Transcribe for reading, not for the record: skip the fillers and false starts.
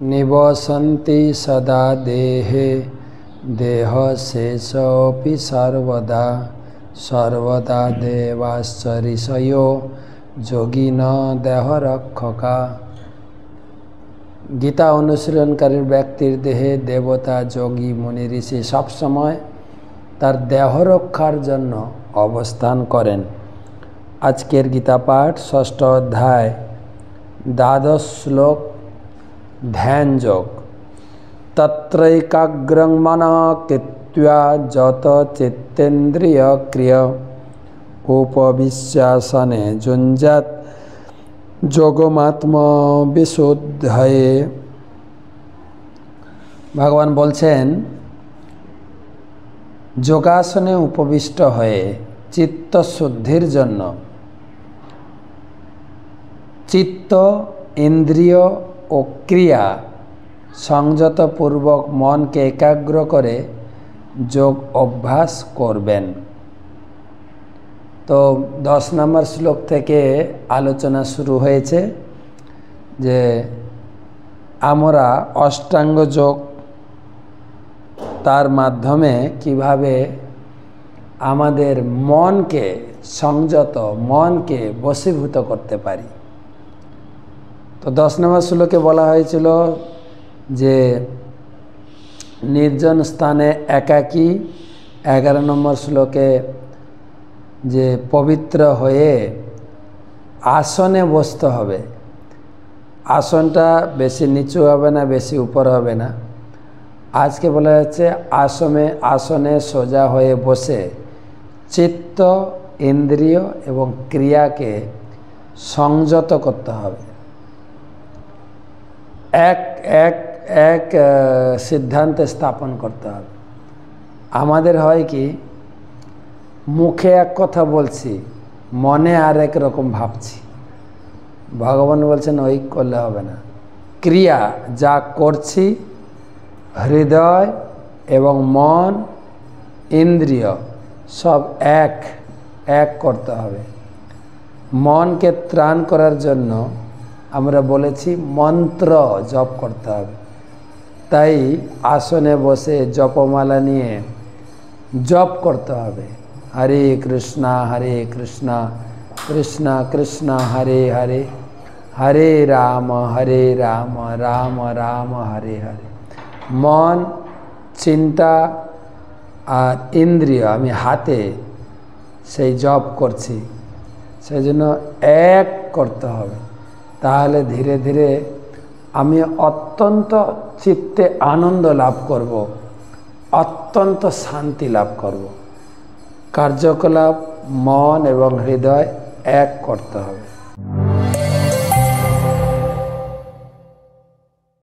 निवसन्ति सदा देहे देहशेषोऽपि सर्वदा सर्वदा देवाश्च ऋषयो যোগিন দেহ রক্ষকা। গীতা অনুশীলনকারী ব্যক্তির দেহে দেবতা, যোগী, মুনি, ঋষি সবসময় তার দেহ রক্ষার জন্য অবস্থান করেন। আজকের গীতা পাঠ ৬ষ্ঠ অধ্যায় ১২ শ্লোক ধ্যান যোগ। তত্রৈকাগ্রং মনঃ কৃত্বা যত চিত্তেন্দ্রিয় ক্রিয় উপবিশ্যাসনে যুঞ্জাত যোগমাত্মা বিশুদ্ধয়ে। ভগবান বলছেন, যোগাসনে উপবিষ্ট হয়ে চিত্ত শুদ্ধির জন্য চিত্ত, ইন্দ্রিয় ও ক্রিয়া সংযতপূর্বক মনকে একাগ্র করে যোগ অভ্যাস করবেন। তো ১০ নম্বর শ্লোক থেকে আলোচনা শুরু হয়েছে যে আমরা অষ্টাঙ্গ যোগ তার মাধ্যমে কিভাবে আমাদের মনকে সংযত, মনকে বশীভূত করতে পারি। তো ১০ নম্বর শ্লোকে বলা হয়েছিল যে নির্জন স্থানে একাকী, ১১ নম্বর শ্লোকে যে পবিত্র হয়ে আসনে বসতে হবে। আসনটা বেশি নিচু হবে না, বেশি উপর হবে না। আজকে বলা যাচ্ছে আসনে সোজা হয়ে বসে চিত্ত, ইন্দ্রিয় এবং ক্রিয়াকে সংযত করতে হবে। এক সিদ্ধান্তে স্থাপন করতে হবে। আমাদের হয় কি, মুখে এক কথা বলছি, মনে আর এক রকম ভাবছি। ভগবান বলছেন ওই করলে হবে না। ক্রিয়া যা করছি, হৃদয় এবং মন, ইন্দ্রিয় সব এক করতে হবে। মনকে ত্রাণ করার জন্য আমরা বলেছি মন্ত্র জপ করতে হবে। তাই আসনে বসে জপমালা নিয়ে জপ করতে হবে। হরে কৃষ্ণ কৃষ্ণ কৃষ্ণ হরে হরে, হরে রাম রাম রাম হরে হরে। মন, চিন্তা আর ইন্দ্রিয় আমি হাতে সেই জপ করছি, সেই জন্য এক করতে হবে। তাহলে ধীরে ধীরে আমি অত্যন্ত চিত্তে আনন্দ লাভ করব, অত্যন্ত শান্তি লাভ করব। কার্যকলাপ মন এবং হৃদয় এক করতে হবে।